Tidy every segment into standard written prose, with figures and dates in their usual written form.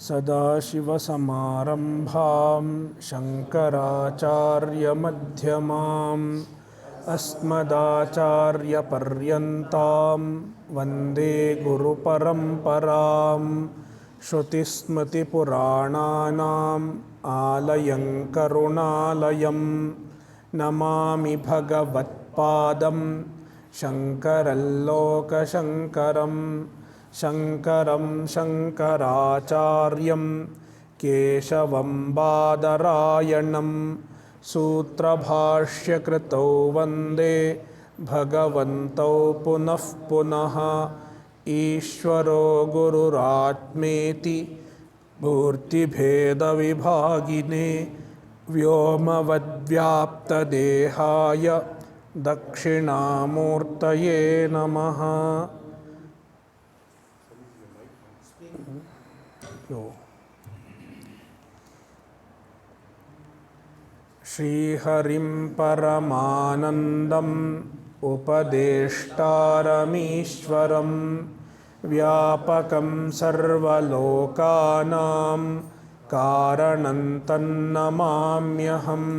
सदाशिवसमारम्भां शङ्कराचार्यमध्यमाम् अस्मदाचार्यपर्यन्तां वन्दे गुरुपरम्परां श्रुतिस्मृतिपुराणानाम् आलयं करुणालयं नमामि भगवत्पादं शङ्करल्लोकशङ्करं शङ्करं शङ्कराचार्यं केशवं बादरायणं सूत्रभाष्यकृतौ वन्दे भगवन्तौ पुनः पुनः ईश्वरो गुरुरात्मेति मूर्तिभेदविभागिने व्योमवद्व्याप्तदेहाय दक्षिणामूर्तये नमः। श्रीहरिं परमानन्दम् उपदेष्टारमीश्वरं व्यापकं सर्वलोकानां कारणं तन्नमाम्यहम्।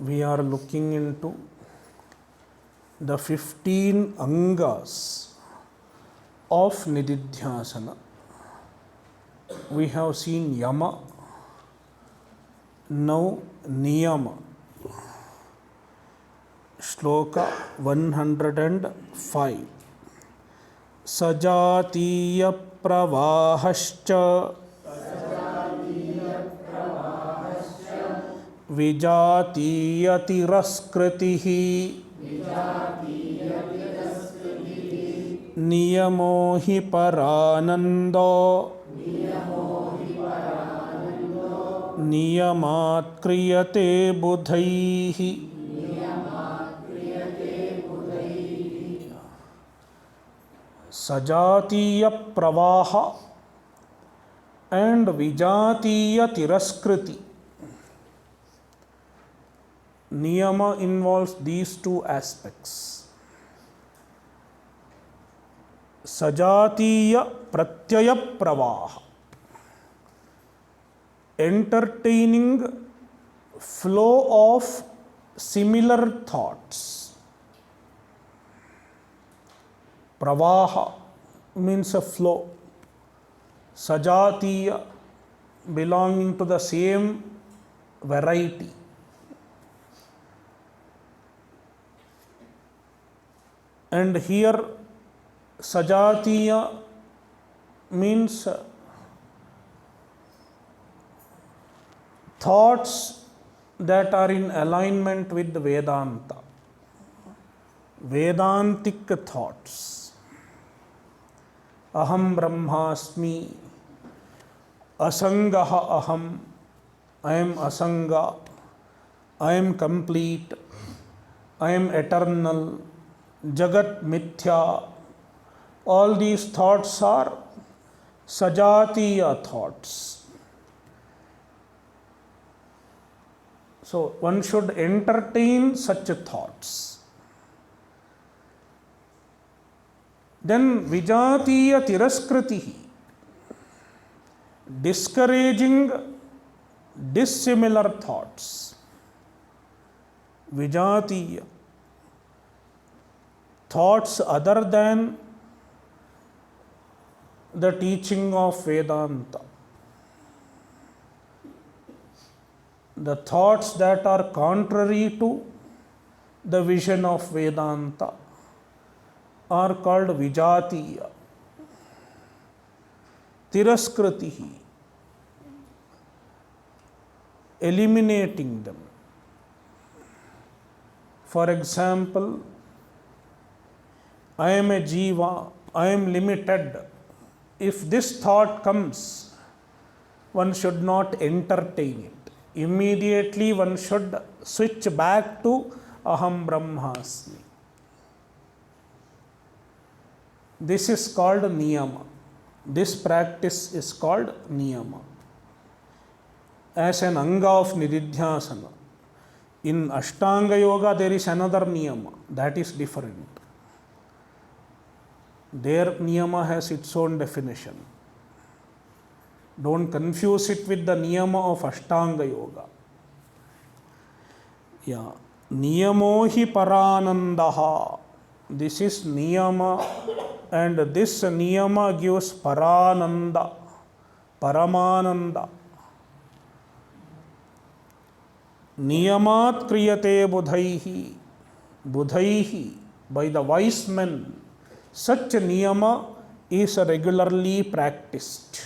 We are looking into the 15 angas of Nididhyasana. We have seen Yama, now Niyama. Shloka 105. Sajatiya pravahascha विजातीयतिरस्कृतिः नियमो हि परानन्दो नियमात् क्रियते बुधैः। सजातीय प्रवाह and विजातीय तिरस्कृति. Niyama involves these two aspects. Sajatiya pratyaya pravaha, entertaining flow of similar thoughts. Pravaha means a flow. Sajatiya belonging to the same variety. And here Sajatiya means thoughts that are in alignment with the Vedanta, Vedantic thoughts. Aham Brahmasmi, Asangaha Aham, I am Asanga, I am complete, I am eternal, Jagat Mithya. All these thoughts are Sajatiya thoughts. So one should entertain such thoughts. Then Vijatiya Tiraskritihi, discouraging dissimilar thoughts. Vijatiya, thoughts other than the teaching of Vedanta. The thoughts that are contrary to the vision of Vedanta are called Vijatiya. Tiraskritihi, eliminating them. For example, I am a jiva, I am limited. If this thought comes, one should not entertain it. Immediately one should switch back to Aham Brahmasmi. This is called Niyama. This practice is called Niyama. As an anga of Nididhyasana. In Ashtanga Yoga, there is another niyama that is different. Their niyama has its own definition. Don't confuse it with the niyama of Ashtanga Yoga. Yeah. Niyamo hi paranandaha. This is niyama, and this niyama gives parananda, paramananda. Niyamat kriyate budhaihi. Budhaihi, by the wise men. Such niyama is regularly practiced.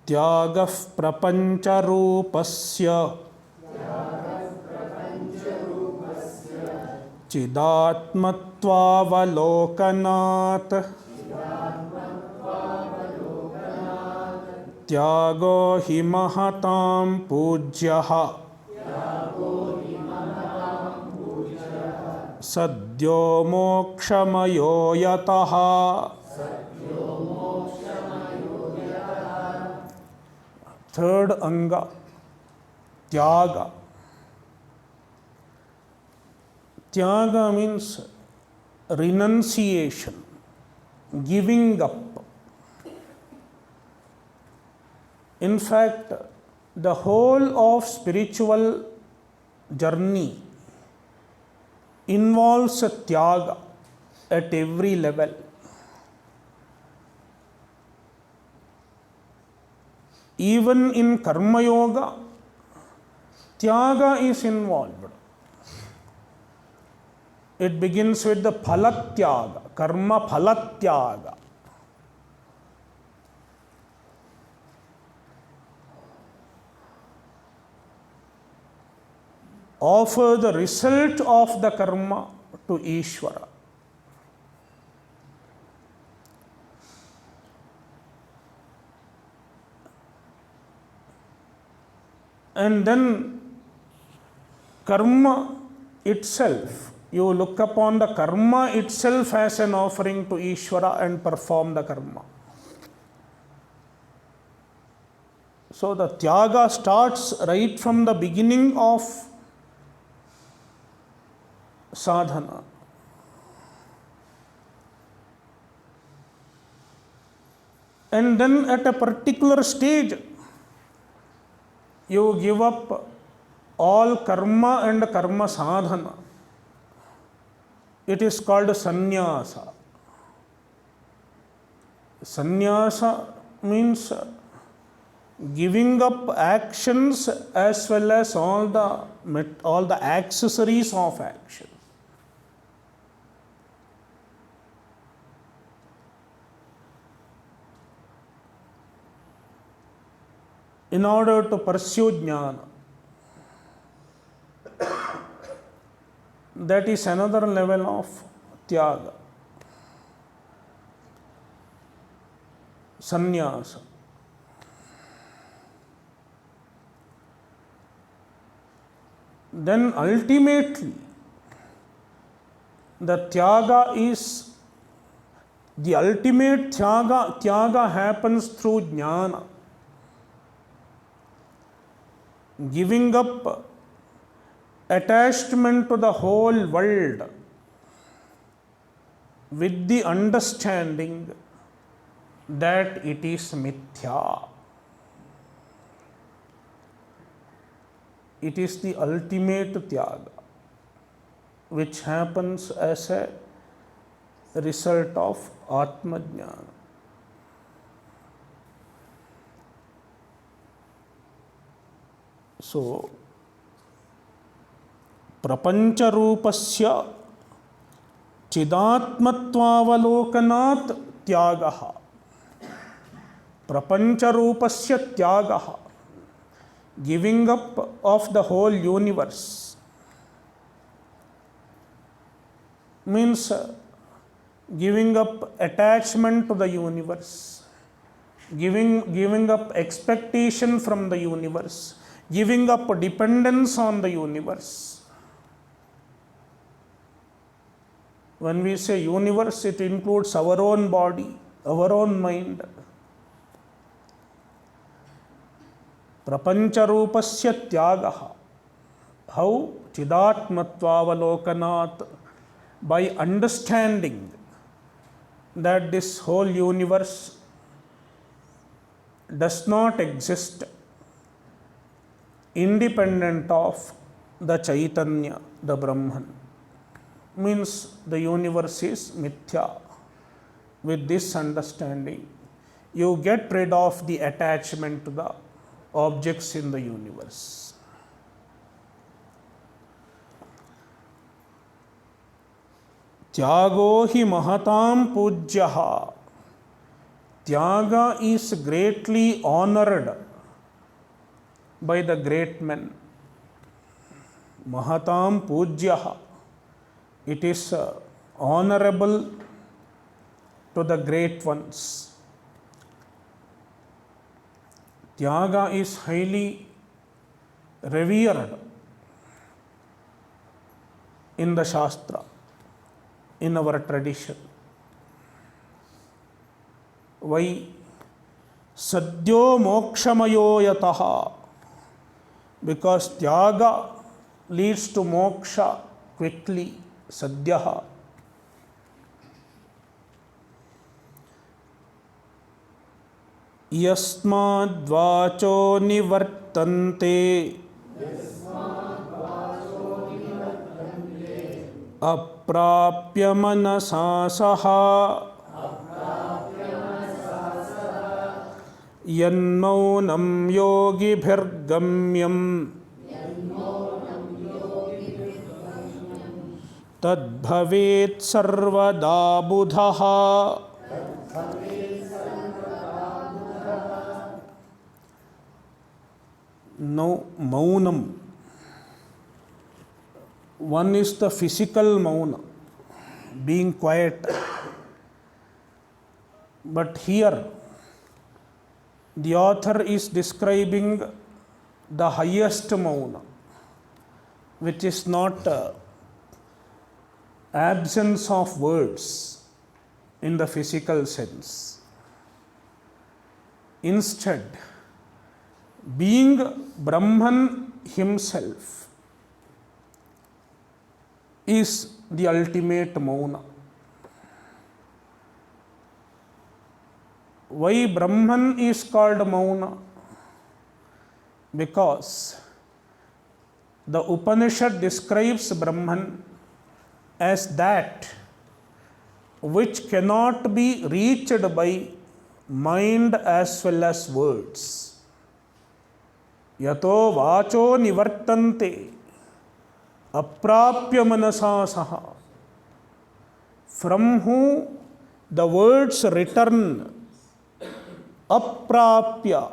त्यागः प्रपञ्चरूपस्य चिदात्मत्वावलोकनात् त्यागो हि महतां पूज्यः सद्यो मोक्षमयो यतः. Third anga, tyaga. Tyaga means renunciation, giving up. In fact, the whole of spiritual journey involves a tyaga at every level. Even in Karma Yoga, tyaga is involved. It begins with the phalatyaga, karma phalatyaga. Offer the result of the karma to Ishvara. And then karma itself, you look upon the karma itself as an offering to Ishvara and perform the karma. So the tyaga starts right from the beginning of sadhana. And then at a particular stage, you give up all karma and karma sadhana. It is called sannyasa. Sannyasa means giving up actions as well as all the accessories of action. In order to pursue jnana. That is another level of tyaga. Sannyasa. Then ultimately, the tyaga is, the ultimate tyaga happens through jnana. Giving up attachment to the whole world with the understanding that it is mithya. It is the ultimate tyaga, which happens as a result of Atma Jnana. So, prapancha rupasya chidatmattvavalokanat tyagaha. Prapancha rupasya tyagaha. Giving up of the whole universe means giving up attachment to the universe, giving up expectation from the universe, giving up dependence on the universe. When we say universe, it includes our own body, our own mind. प्रपंचरूपस्य त्यागः. How? Chidatmatvavalokanaat, by understanding that this whole universe does not exist independent of the Chaitanya, the Brahman. Means the universe is mithya. With this understanding, you get rid of the attachment to the objects in the universe. Tyago hi mahatam pujyaha. Tyaga is greatly honored by the great men. Mahatam pujyaha. It is honorable to the great ones. Tyaga is highly revered in the Shastra, in our tradition. Why? Sadyo mokshamayo yataha. Because tyaga leads to moksha quickly. Sadyaha. Yasmadvacho nivartante aprapya manasa saha yanmaunam yogibhirgamyam tadbhavet sarvada buddhaha. Now, maunam. One is the physical mauna, being quiet. But here, the author is describing the highest mauna, which is not absence of words in the physical sense. Instead, being Brahman himself is the ultimate mauna. Why Brahman is called mauna? Because the Upanishad describes Brahman as that which cannot be reached by mind as well as words. Yato vacho nivartante aprapya manasa saha. From whom the words return aprapya,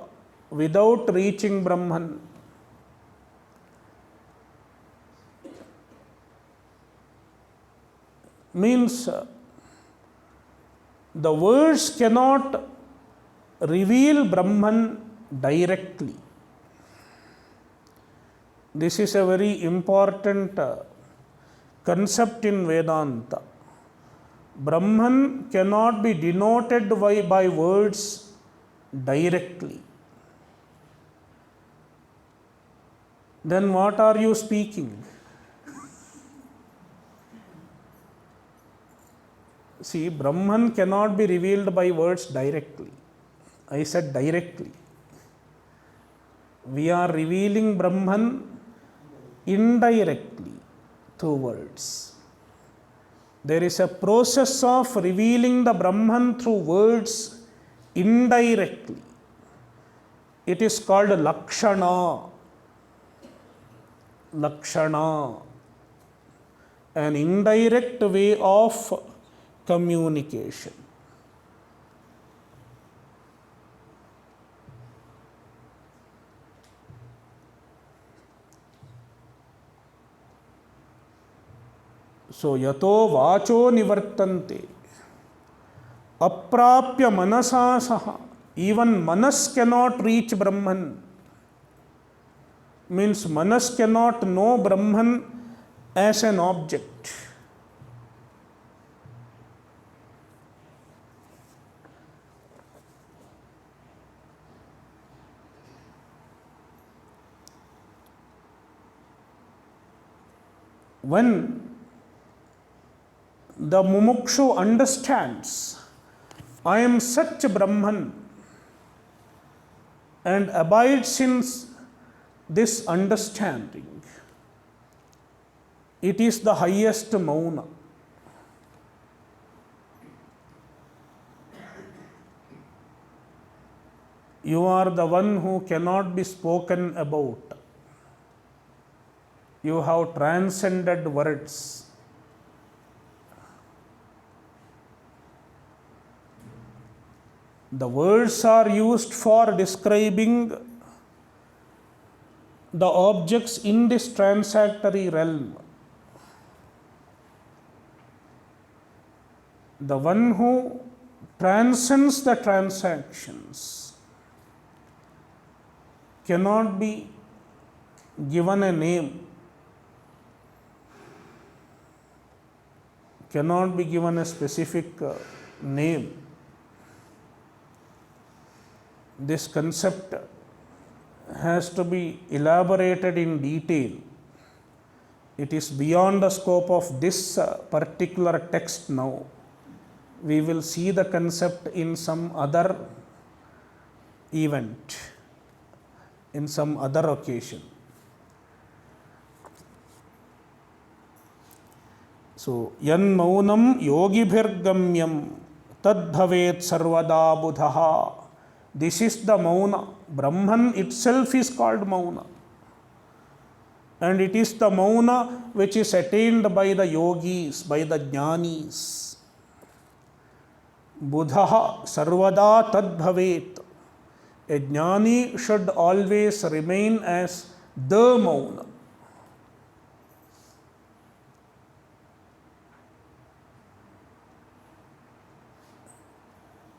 without reaching Brahman. Means the words cannot reveal Brahman directly. This is a very important concept in Vedanta. Brahman cannot be denoted by words directly. Then what are you speaking? See, Brahman cannot be revealed by words directly. I said directly. We are revealing Brahman indirectly through words. There is a process of revealing the Brahman through words indirectly. It is called Lakshana. Lakshana. An indirect way of communication. So, yato vacho nivartante aprapya manasa saha. Even manas cannot reach Brahman. Means manas cannot know Brahman as an object. When the mumukshu understands, I am such Brahman, and abides in this understanding, it is the highest mauna. You are the one who cannot be spoken about. You have transcended words. The words are used for describing the objects in this transitory realm. The one who transcends the transactions cannot be given a name, cannot be given a specific name. This concept has to be elaborated in detail. It is beyond the scope of this particular text now. We will see the concept in some other event, in some other occasion. So, yan maunam yogibhirgamyam tad bhavet sarvada buddhaha. This is the mauna. Brahman itself is called mauna. And it is the mauna which is attained by the yogis, by the jnanis. Buddhaha sarvada tad bhavet. A jnani should always remain as the mauna.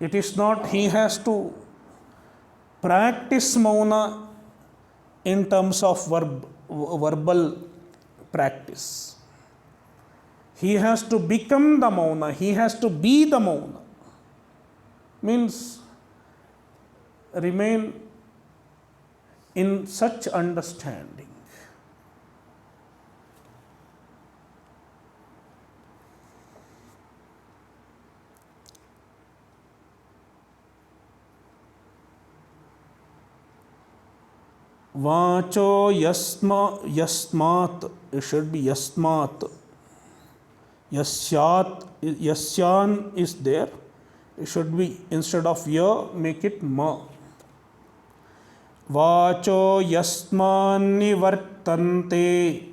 It is not he has to practice mauna in terms of verbal practice. He has to become the mauna. He has to be the mauna. Means remain in such understanding. Vacho yasmat, it should be yasmat. Yasyat, yasyan is there. It should be, instead of ya, make it ma. Vacho yasman nivartante.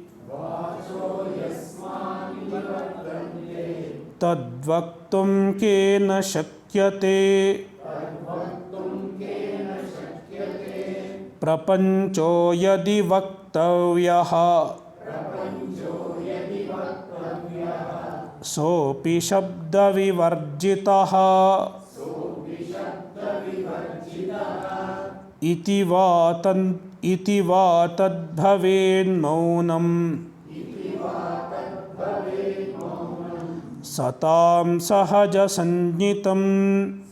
Tadvaktum kena shakyate. Prapancho yadi vaktavyaha. Sopi shabda vivarjitaha. Iti va tadbhaven maunam. Satam sahaja sanjitam.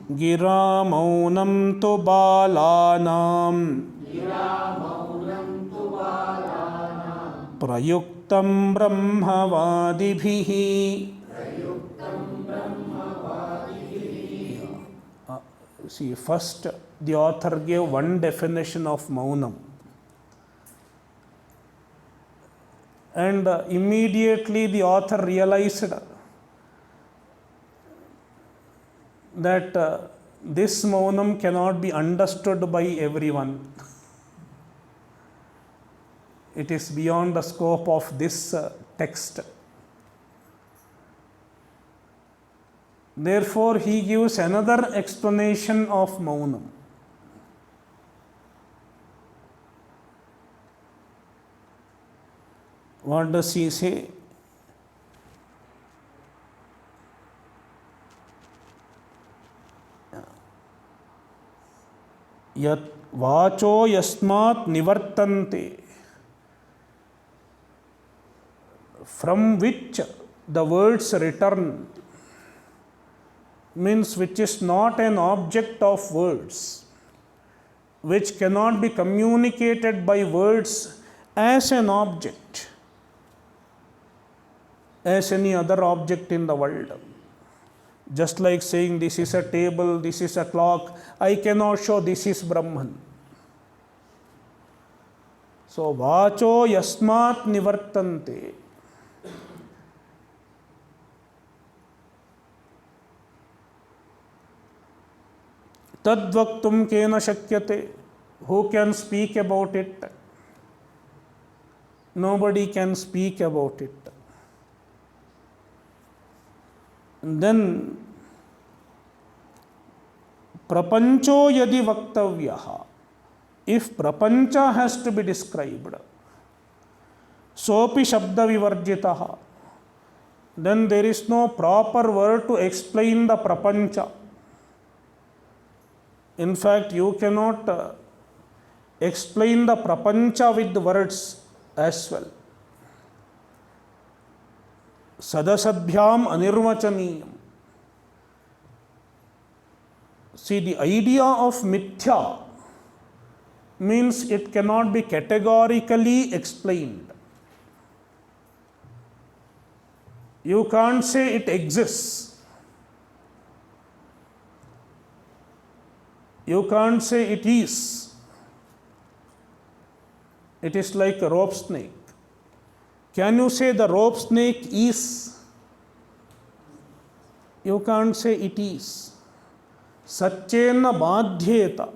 Gira maunam tu balanam. Prayuktam brahmavadibhihi. See, first the author gave one definition of maunam. And immediately the author realized that this maunam cannot be understood by everyone. It is beyond the scope of this text. Therefore, he gives another explanation of maunam. What does he say? Yat vacho yasmat nivartante. From which the words return, means which is not an object of words, which cannot be communicated by words as an object, as any other object in the world. Just like saying this is a table, this is a clock, I cannot show this is Brahman. So, vacho yasmat nivartante. Tadvaktum kena shakyate. Who can speak about it? Nobody can speak about it. And then, prapancho yadi vaktavyaha. If prapancha has to be described, sopi shabda vivarjitaha, then there is no proper word to explain the prapancha. In fact, you cannot explain the prapancha with words as well. Sadasabhyam anirvachaniyam. See, the idea of mithya means it cannot be categorically explained. You can't say it exists. You can't say it is. It is like a rope snake. Can you say the rope snake is? You can't say it is. Satchena badhyeta.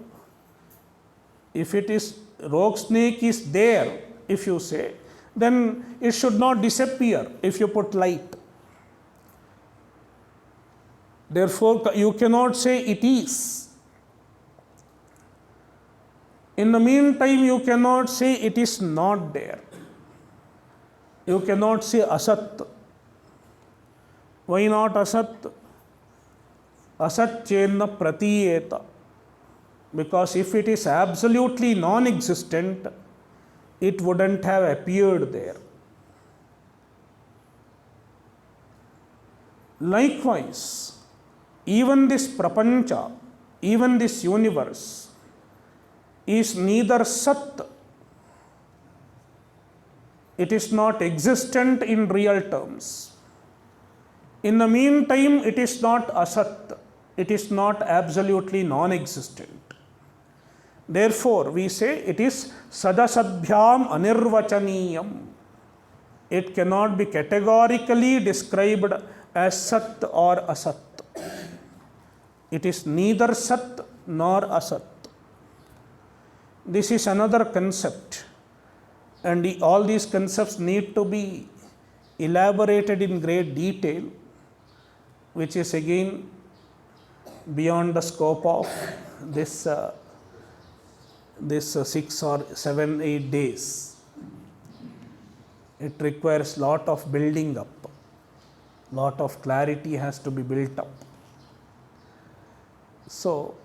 If it is, rope snake is there, if you say, then it should not disappear if you put light. Therefore, you cannot say it is. In the meantime, you cannot say it is not there. You cannot say asat. Why not asat? Asat chenna pratiyeta. Because if it is absolutely non-existent, it wouldn't have appeared there. Likewise, even this prapancha, even this universe, is neither sat, it is not existent in real terms. In the meantime, it is not asat, it is not absolutely non-existent. Therefore, we say it is sadasabhyam anirvachaniyam. It cannot be categorically described as sat or asat. It is neither sat nor asat. This is another concept, and all these concepts need to be elaborated in great detail, which is again beyond the scope of this 6 or 7, 8 days. It requires lot of building up, lot of clarity has to be built up. So,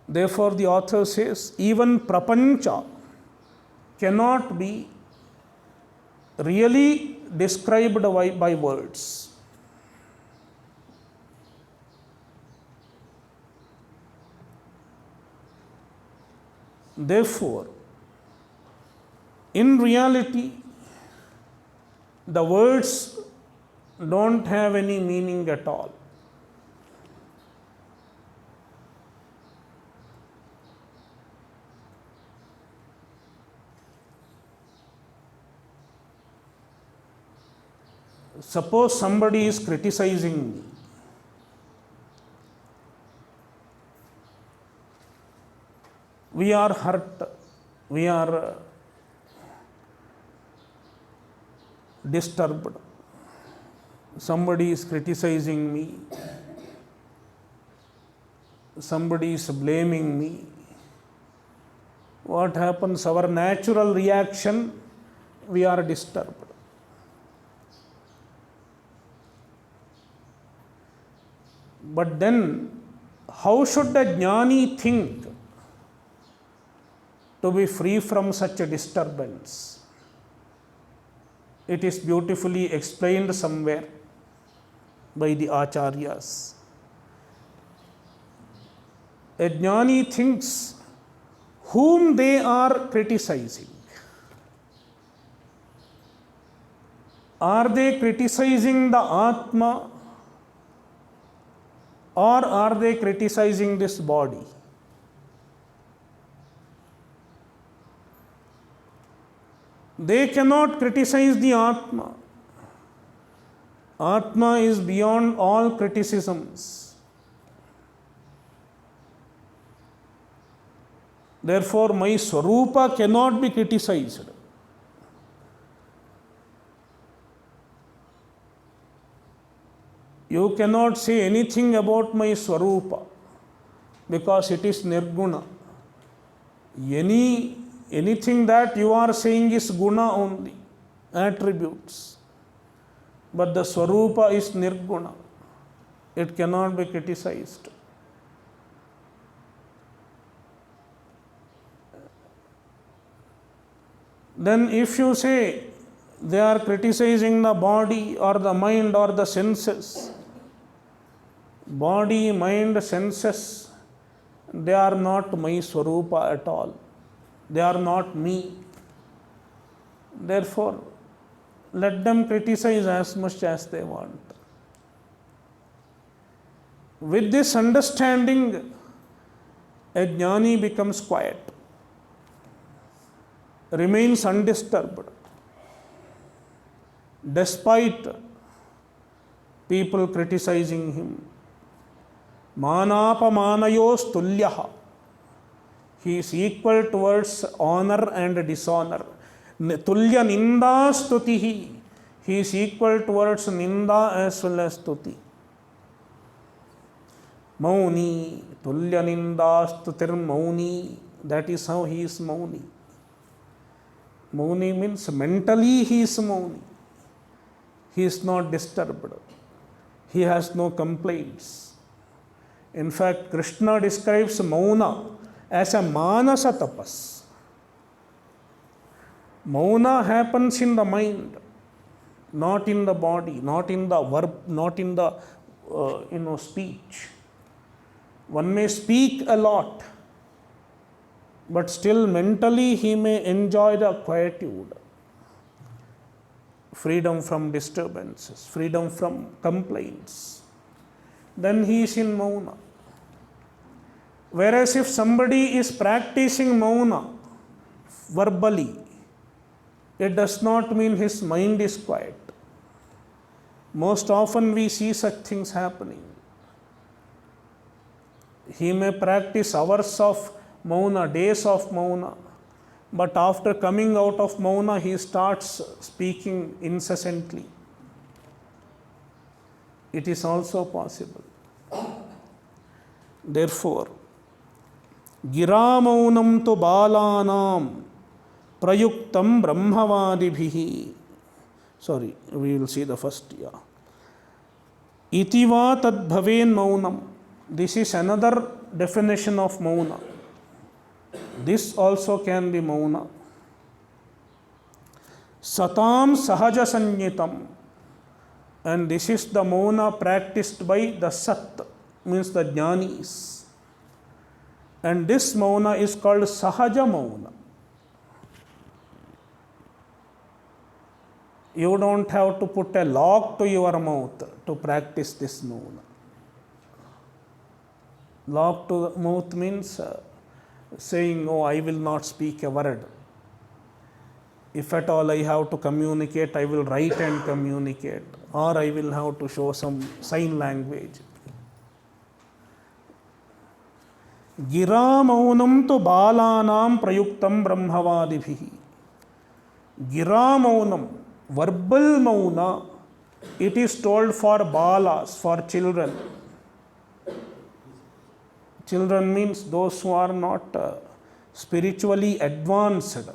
therefore, the author says, even prapancha cannot be really described by words. Therefore, in reality, the words don't have any meaning at all. Suppose somebody is criticizing me. We are hurt, we are disturbed. Somebody is criticizing me, somebody is blaming me. What happens? Our natural reaction, we are disturbed. But then, how should a jnani think to be free from such a disturbance? It is beautifully explained somewhere by the acharyas. A jnani thinks, whom they are criticizing. Are they criticizing the Atma, or are they criticizing this body? They cannot criticize the Atma. Atma is beyond all criticisms. Therefore, my Swarupa cannot be criticized. You cannot say anything about my Swarupa because it is Nirguna. Anything that you are saying is Guna only, attributes. But the Swarupa is Nirguna. It cannot be criticized. Then if you say they are criticizing the body or the mind or the senses, body, mind, senses, they are not my Swarupa at all. They are not me. Therefore, let them criticize as much as they want. With this understanding, a jnani becomes quiet, remains undisturbed, despite people criticizing him. Manapamanayos tulyaha. He is equal towards honor and dishonor. Tulya ninda stutihi. He is equal towards ninda as well as stuti. Mauni. Tulya ninda stutir mauni. That is how he is mauni. Mauni means mentally he is mauni. He is not disturbed. He has no complaints. In fact, Krishna describes Mauna as a manasa tapas. Mauna happens in the mind, not in the body, not in the verb, not in the speech. One may speak a lot, but still mentally he may enjoy the quietude, freedom from disturbances, freedom from complaints. Then he is in Mauna. Whereas if somebody is practicing Mauna verbally, it does not mean his mind is quiet. Most often we see such things happening. He may practice hours of Mauna, days of Mauna, but after coming out of Mauna, he starts speaking incessantly. It is also possible. Therefore, gira maunam tu balanam prayuktam brahmavadibhihi. Sorry, we will see the first. Itiva tad bhaven maunam. This is another definition of mauna. This also can be mauna. Satam sahaja sanyitam. And this is the mauna practiced by the sat, means the jnanis. And this mauna is called sahaja mauna. You don't have to put a lock to your mouth to practice this mauna. Lock to the mouth means saying, oh, I will not speak a word. If at all I have to communicate, I will write and communicate, or I will have to show some sign language. Gira maunam tu balanam prayuktam brahmavadibhihi. Gira maunam, verbal mauna, it is told for balas, for children. Children means those who are not spiritually advanced.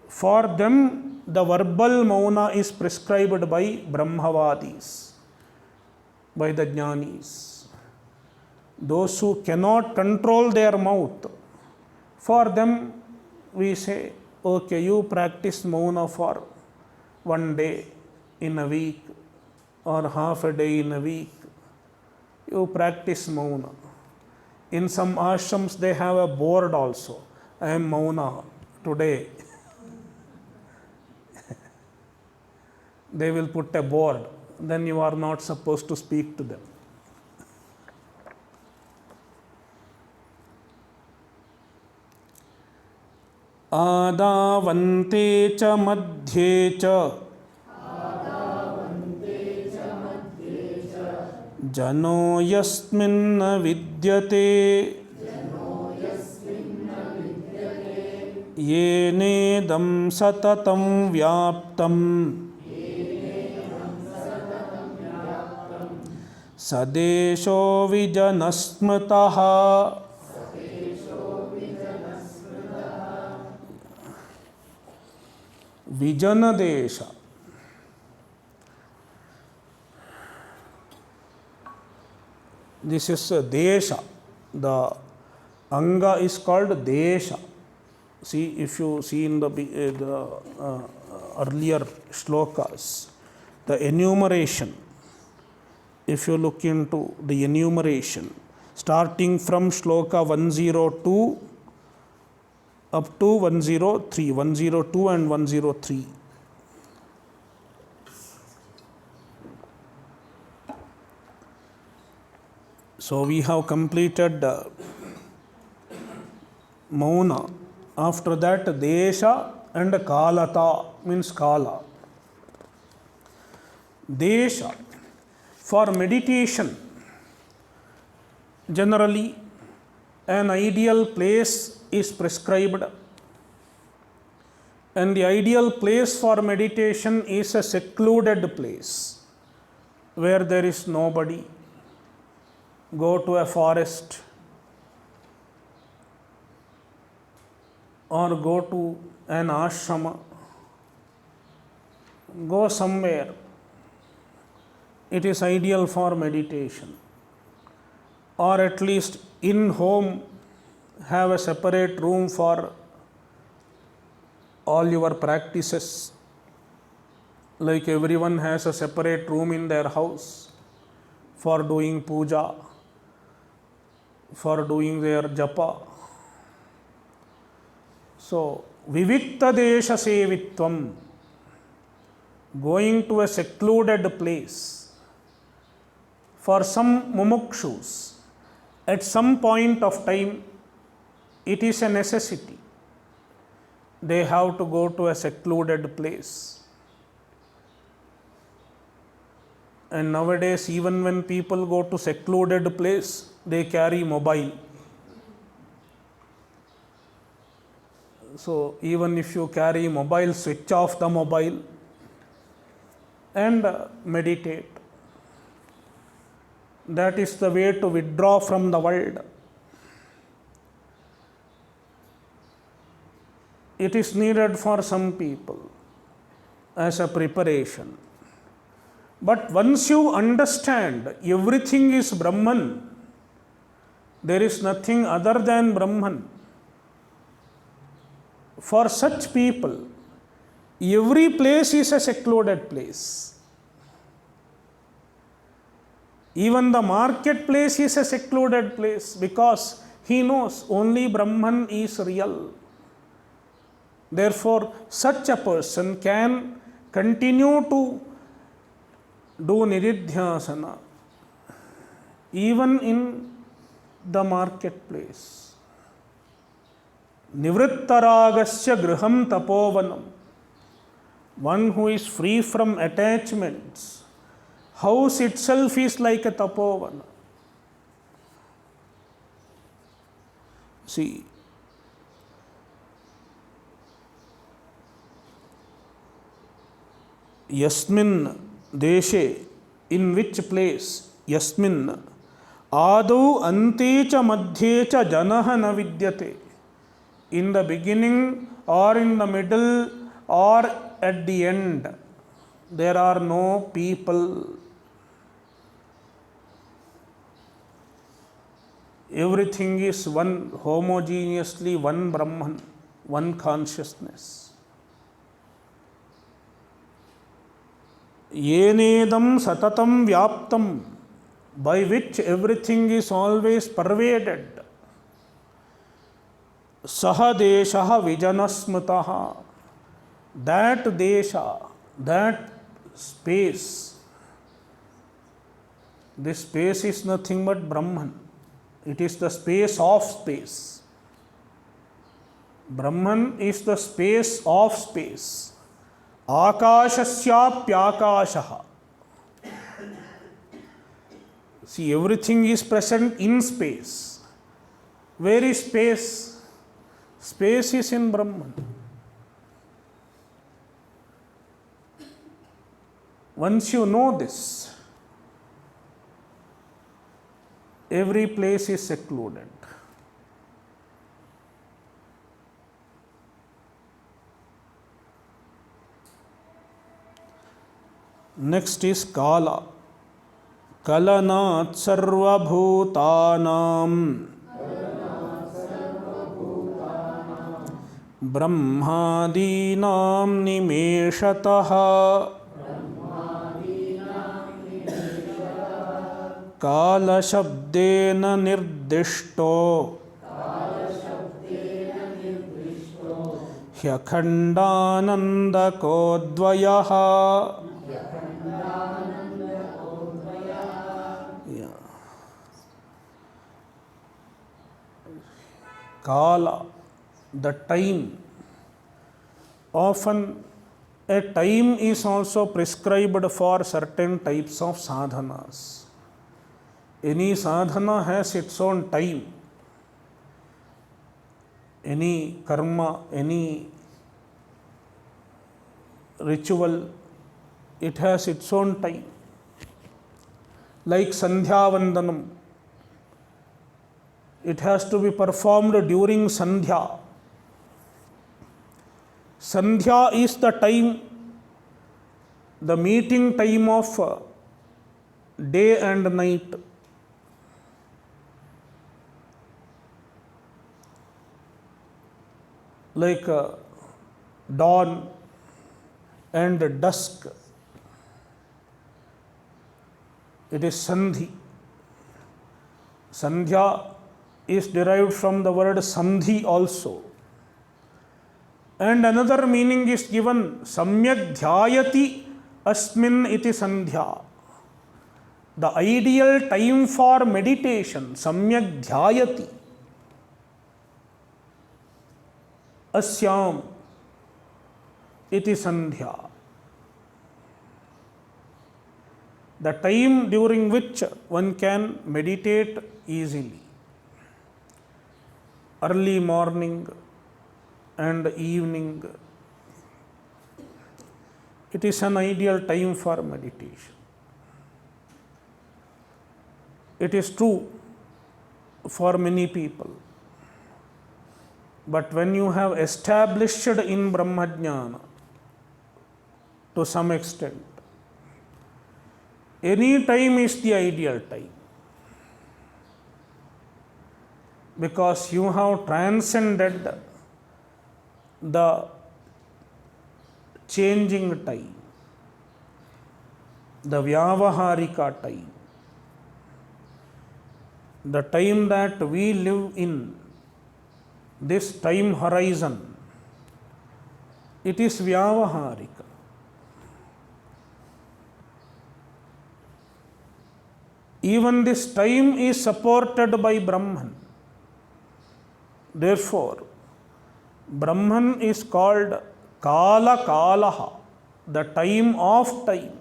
For them, the verbal mauna is prescribed by Brahmavadis, by the jnanis. Those who cannot control their mouth, for them we say, okay, you practice mauna for 1 day in a week or half a day in a week. you practice mauna. In some ashrams they have a board also. I am mauna today. They will put a board. Then you are not supposed to speak to them. आदावन्ते च मध्ये च जनो यस्मिन्न विद्यते येनेदं सततं व्याप्तं सदेशो विजनस्मृतः. Vijanadesha. This is Desha. The Anga is called Desha. See, if you see in the earlier shlokas, the enumeration, if you look into the enumeration, starting from shloka 102 up to 103, 102 and 103. So we have completed Mauna. After that, Desha and Kalata means Kala. Desha. For meditation, generally an ideal place is prescribed, and the ideal place for meditation is a secluded place where there is nobody. Go to a forest or go to an ashrama, go somewhere. It is ideal for meditation. Or at least in home, have a separate room for all your practices. Like everyone has a separate room in their house for doing puja, for doing their japa. So, vivikta desha sevitvam, going to a secluded place. For some mumukshus, at some point of time, it is a necessity. They have to go to a secluded place. And nowadays, even when people go to secluded place, they carry mobile. So even if you carry mobile, switch off the mobile and meditate. That is the way to withdraw from the world. It is needed for some people as a preparation. But once you understand everything is Brahman, there is nothing other than Brahman. For such people, every place is a secluded place. Even the marketplace is a secluded place because he knows only Brahman is real. Therefore, such a person can continue to do Nididhyasana even in the marketplace. Nivrittaragasya griham tapovanam. One who is free from attachments. House itself is like a tapovana. See, Yasmin deshe, in which place? Yasmin Adau ante cha madhye cha janah na vidyate. In the beginning or in the middle or at the end, there are no people. Everything is one, homogeneously one Brahman, one consciousness. Yenedam satatam vyaptam. by which everything is always pervaded. Saha desha vijanasmataha. That desha, that space, this space is nothing but Brahman. It is the space of space. Brahman is the space of space. Akashasyaapyakashaha. See, everything is present in space. Where is space? Space is in Brahman. Once you know this, every place is secluded. Next is Kala. Kalanat sarvabhutanam brahmadinam nimeshataha kala shabdena nirdishto hyakhandanandakodvayaha. Kala, the time. Often a time is also prescribed for certain types of sadhanas. Any sadhana has its own time. Any karma, any ritual, it has its own time. Like Sandhya Vandanam, it has to be performed during Sandhya. Sandhya is the time, the meeting time of day and night. Like dawn and dusk, it is Sandhi. Sandhya is derived from the word Sandhi also. And another meaning is given, Samyak dhyayati asmin iti Sandhya. The ideal time for meditation, Samyak dhyayati asyam iti Sandhya. The time during which one can meditate easily. Early morning and evening, it is an ideal time for meditation. It is true for many people. But when you have established in Brahmajnana to some extent, any time is the ideal time. Because you have transcended the changing time, the Vyavaharika time, the time that we live in, this time horizon, it is Vyavaharika. Even this time is supported by Brahman. Therefore, Brahman is called Kala Kalaha, the time of time.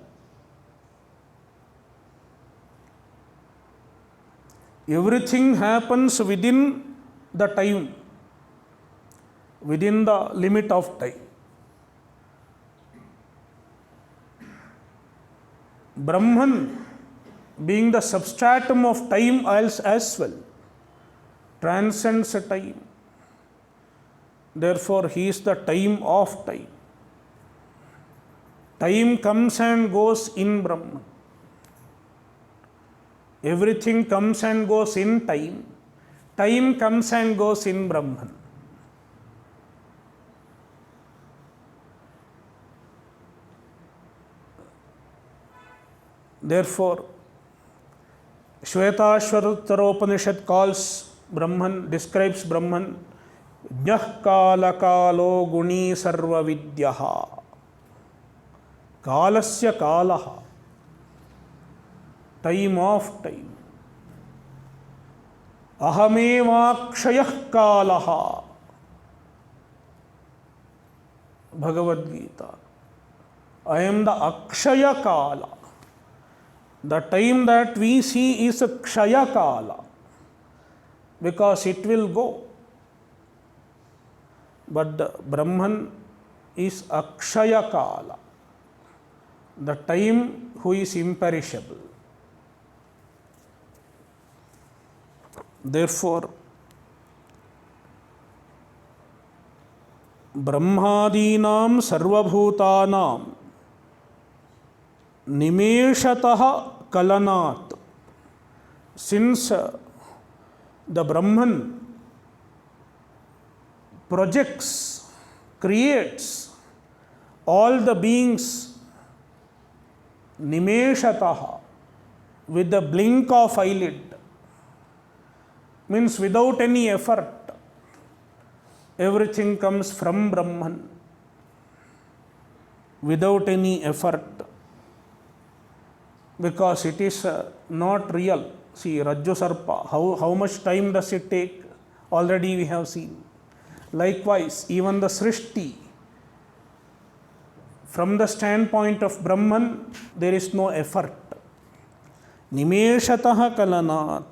Everything happens within the time, within the limit of time. Brahman, being the substratum of time as well, transcends time. Therefore, he is the time of time. Time comes and goes in Brahman. Everything comes and goes in time. Time comes and goes in Brahman. Therefore, Shvetashvaruttaropanishad calls Brahman, describes Brahman, Jnah kala kalo guni sarva vidyaha. Kalasya kalaha, time of time. Ahamevakshayah kalaha. Bhagavad Gita. I am the Akshaya Kala. The time that we see is a Kshaya Kala because it will go. But the Brahman is Akshaya Kala, the time who is imperishable. Therefore, Brahmadinam sarvabhutanam nimeshatah kalanat. Since the Brahman projects, creates all the beings nimeshatah, with the blink of eyelid, means without any effort, everything comes from Brahman, without any effort, because it is not real. See, Rajju Sarpa, how much time does it take? Already we have seen. Likewise, even the Srishti, from the standpoint of Brahman, there is no effort. Nimeshatah kalanat.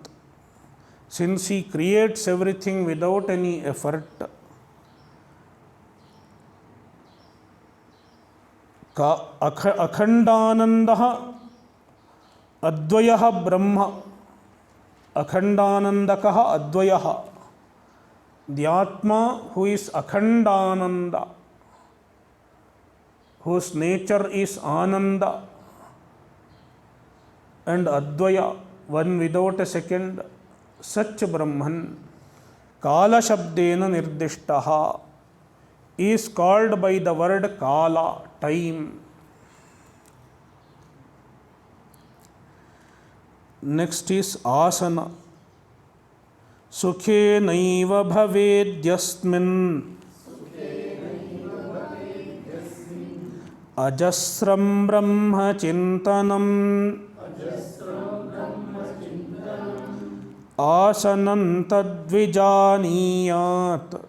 Since he creates everything without any effort, Akhandanandah Advayah Brahma. Akhandanandakah Advayah. The Atma who is Akhandananda, whose nature is Ananda, and Advaya, one without a second, such Brahman, Kala Shabdena Nirdishtaha, is called by the word Kala, time. Next is Asana. Sukhe naiva bhavedyasmin ajasram brahma chintanam asanam tadvijaniyat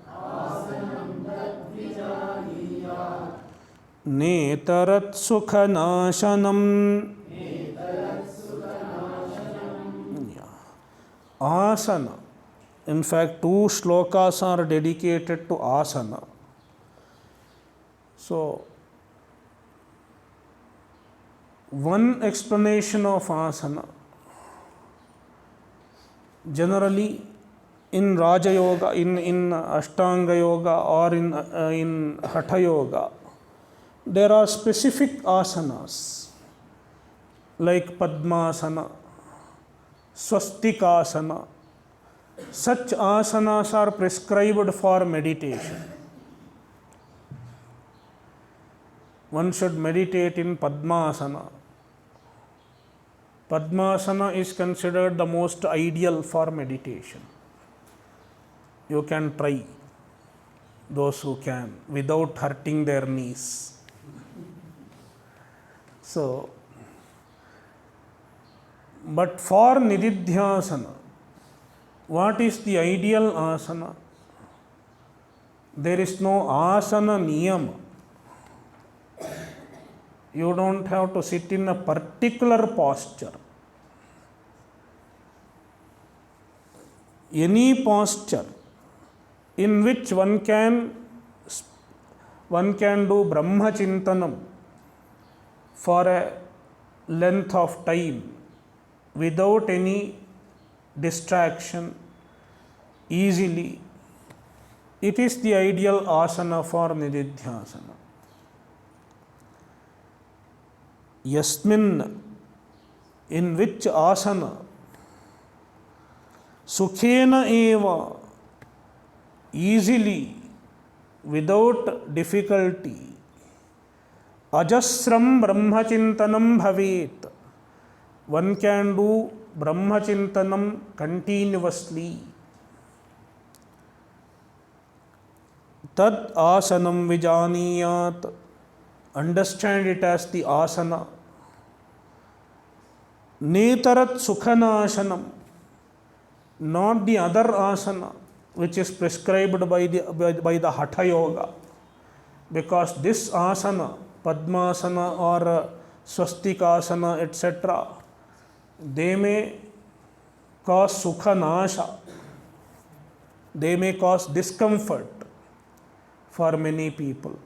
netarat sukhanashanam. Asana. In fact, 2 shlokas are dedicated to asana. So, one explanation of asana, generally in Raja Yoga, in Ashtanga Yoga, or in Hatha Yoga, there are specific asanas like Padmasana, Swastikasana. Such asanas are prescribed for meditation. One should meditate in Padmasana. Padmasana is considered the most ideal for meditation. You can try, those who can, without hurting their knees. So, but for Nididhyasana, what is the ideal asana? There is no asana niyama. You don't have to sit in a particular posture. Any posture in which one can do Brahma Chintanam for a length of time without any distraction, easily, it is the ideal asana for Nididhyasana. Yasmin, in which asana, Sukhena eva, easily, without difficulty, Ajasram Brahmachintanam bhavet, one can do Brahmachintanam continuously. Tad asanam vijaniyat. Understand it as the asana. Netarat sukhanashanam. Not the other asana which is prescribed by the Hatha Yoga. Because this asana, Padmasana or Swastikasana, etc., they may cause sukhanasha. They may cause discomfort for many people.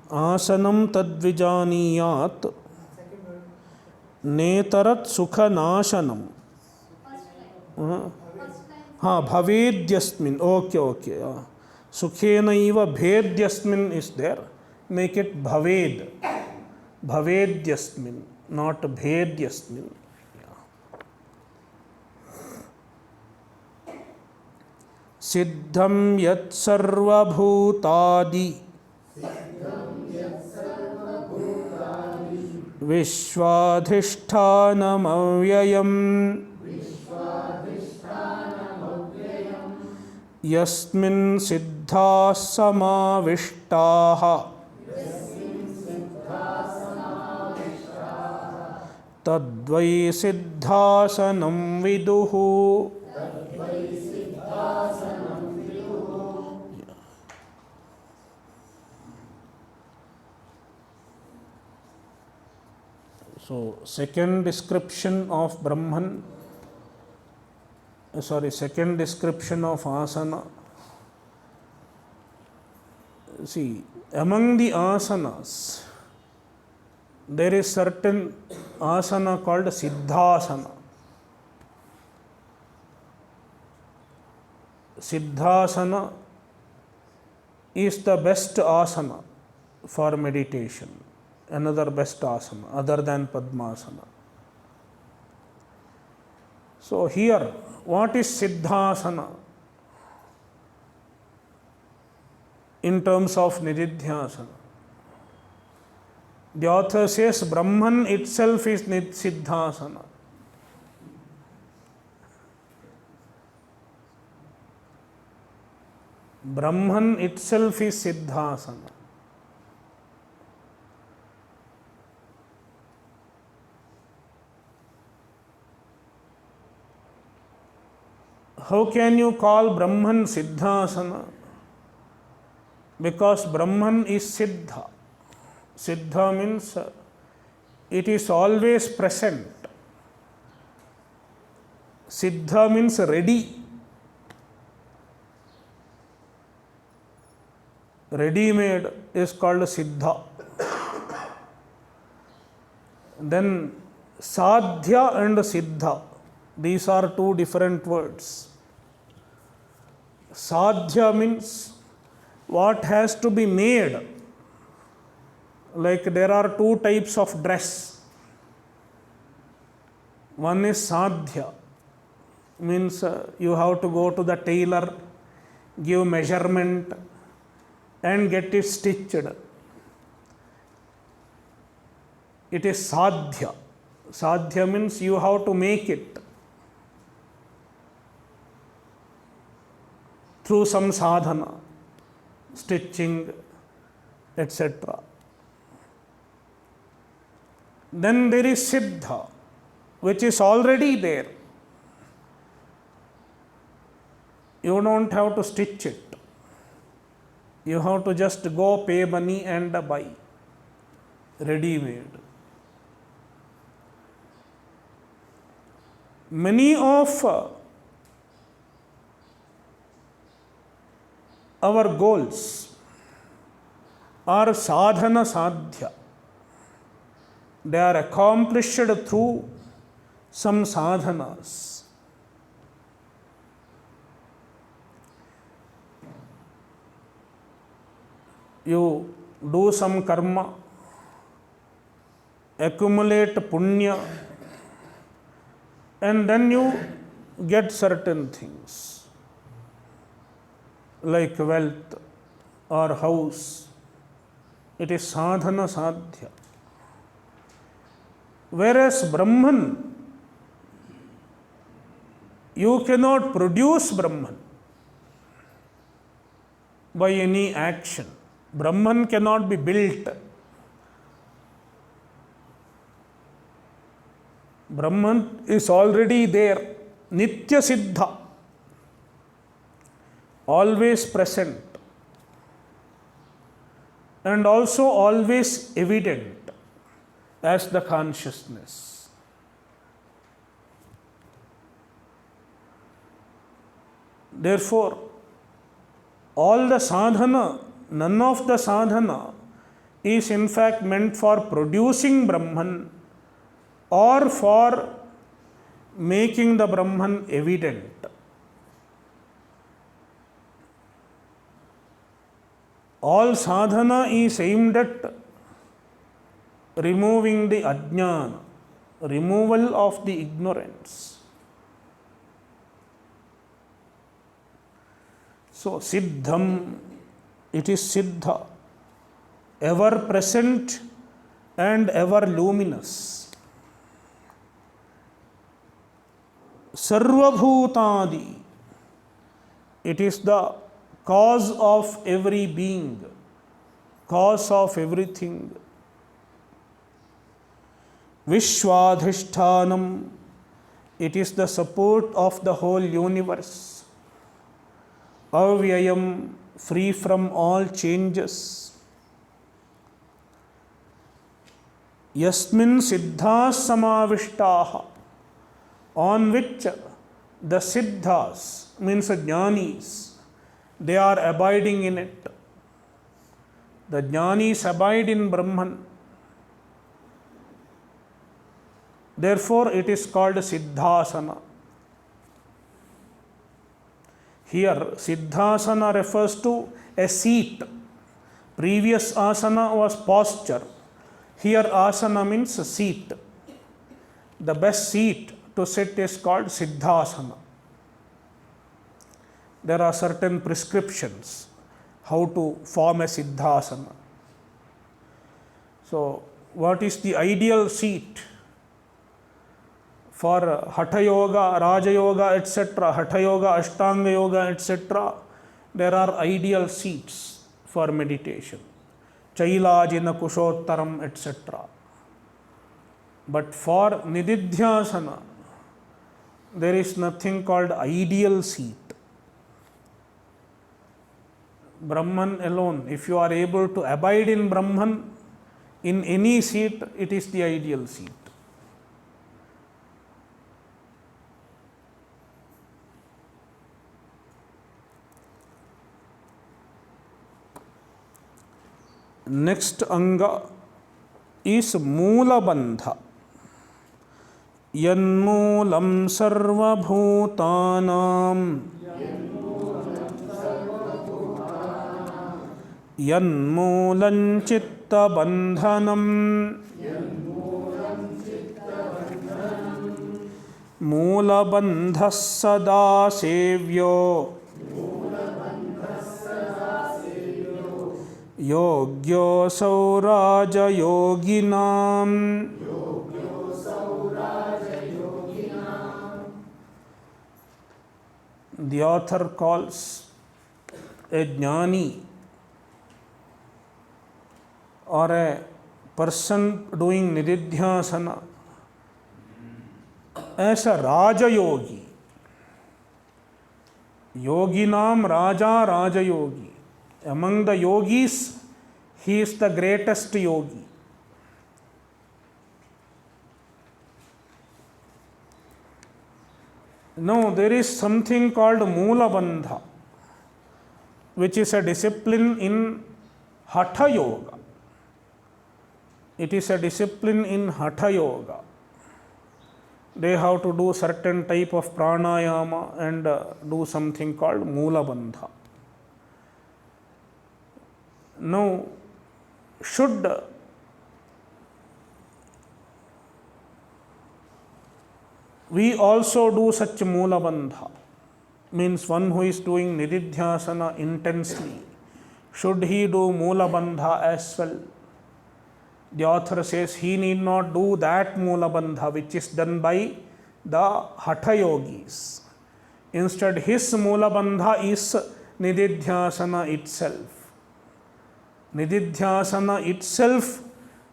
Asanam tadvijaniyat netarat sukhanashanam. Bhavedyasmin. Okay. Sukhenaiva bhedyasmin is there. Make it bhaved. Bhavedyasmin, not bhedyasmin. Siddham yat sarvabhutadi Vishwadhishthanamayam Yasmin siddhas samavishtaha Tadvai siddhasanam viduhu. So, second description of Brahman, second description of asana. See, among the asanas, there is certain asana called Siddhasana. Siddhasana is the best asana for meditation. Another best asana other than Padmasana. So here, what is Siddhasana in terms of Nididhyasana? The author says Brahman itself is Siddhasana. Brahman itself is Siddhasana. How can you call Brahman Siddhasana? Because Brahman is Siddha. Siddha means it is always present. Siddha means ready. Ready-made is called Siddha. Then Sadhya and Siddha, these are two different words. Sadhya means what has to be made. Like there are two types of dress. One is sadhya, means you have to go to the tailor, give measurement and get it stitched. It is sadhya. Sadhya means you have to make it through some sadhana, stitching, etc. Then there is Siddha, which is already there. You don't have to stitch it. You have to just go pay money and buy. Ready-made. Many of our goals are sadhana sadhya. They are accomplished through some sadhanas. You do some karma, accumulate punya, and then you get certain things like wealth or house It is sadhana sadhya. Whereas Brahman, you cannot produce Brahman by any action. Brahman cannot be built. Brahman is already there, Nitya Siddha, always present, and also always evident as the consciousness. Therefore, all the sadhana, none of the sadhana is in fact meant for producing Brahman or for making the Brahman evident. All sadhana is aimed at removing the ajnana, removal of the ignorance. So, siddham, it is siddha, ever present and ever luminous. Sarvabhutadi, it is the cause of every being, cause of everything. Vishwadhishthanam, it is the support of the whole universe. Avyayam, free from all changes. Yasmin siddhas samavishtaha, on which the siddhas, means jnanis, they are abiding in it. The jnanis abide in Brahman. Therefore, it is called Siddhasana. Here, Siddhasana refers to a seat. Previous asana was posture. Here, asana means a seat. The best seat to sit is called Siddhasana. There are certain prescriptions how to form a Siddhasana. So, what is the ideal seat for Hatha Yoga, Raja Yoga, etc., Hatha Yoga, Ashtanga Yoga, etc.? There are ideal seats for meditation. Chailajina, Kushottaram, etc. But for Nididhyasana, there is nothing called ideal seat. Brahman alone, if you are able to abide in Brahman, in any seat, it is the ideal seat. Next anga is Moola Bandha. Yanmoolam sarvabhutanam, Yanmoolam chitta bandhanam, Moola bandhas sada sevyo, Yogyo sauraja yoginam. The author calls a jnani or a person doing nididhyasana as a Raja Yogi. Yoginam Raja Raja Yogi. Among the yogis, he is the greatest yogi. No, there is something called Moola Bandha, which is a discipline in Hatha Yoga. It is a discipline in Hatha Yoga. They have to do certain type of pranayama and do something called Moola Bandha. Now, should we also do such Moola Bandha? Means one who is doing Nididhyasana intensely, should he do Mula Bandha as well? The author says he need not do that Mula Bandha which is done by the Hatha Yogis. Instead, his Mula Bandha is Nididhyasana itself. Nididhyasana itself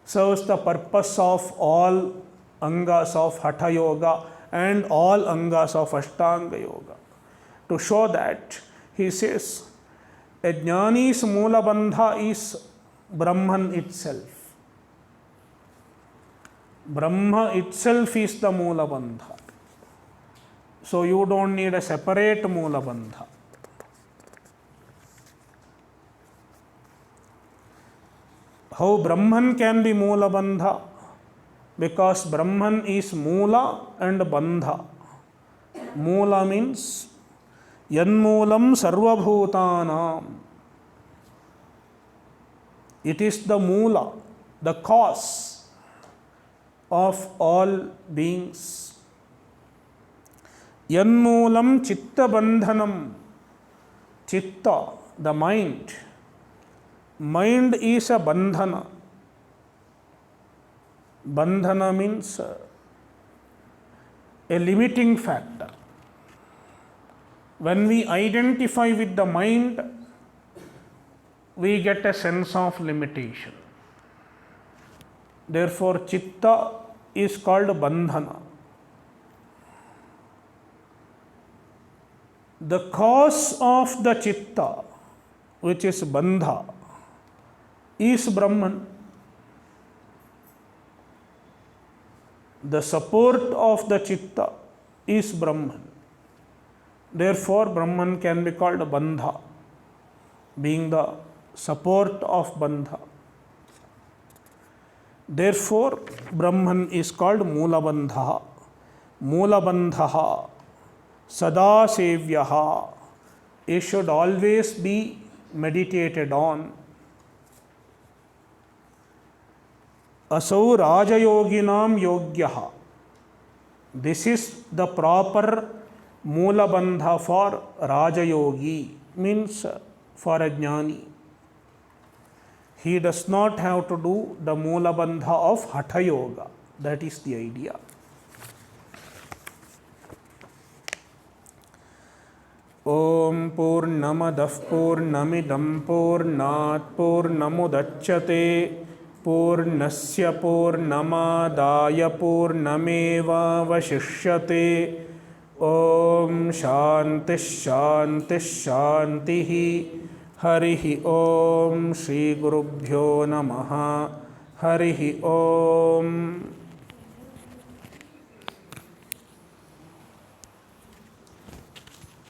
serves the purpose of all Angas of Hatha Yoga and all Angas of Ashtanga Yoga. To show that, he says, a Jnani's Mula Bandha is Brahman itself. Brahma itself is the Mula Bandha. So you don't need a separate Mula Bandha. How Brahman can be Mula Bandha? Because Brahman is Mula and Bandha. Mula means Yanmulam Sarvabhutanam. It is the Mula, the cause of all beings. Yanmulam Chitta Bandhanam. Chitta, the mind. Mind is a bandhana. Bandhana means a limiting factor. When we identify with the mind, we get a sense of limitation. Therefore, Chitta is called bandhana. The cause of the Chitta, which is bandha, is Brahman. The support of the Chitta is Brahman. Therefore, Brahman can be called Bandha, being the support of Bandha. Therefore, Brahman is called Mula Bandha. Mula Bandha, Sada Sevyaha. It should always be meditated on. Asau Rajayoginam Yogyaha. This is the proper Mula Bandha for Rajayogi, means for a Jnani. He does not have to do the Mula Bandha of Hatha Yoga. That is the idea. Om Purnamadah Purnamidam Purnat Purnamudachyate Purnasya Purnamadaya Purnameva Vashishyate. Om Shanti Shanti Shantihi. Harihi Om Shri Gurubhyo Namaha. Harihi Om.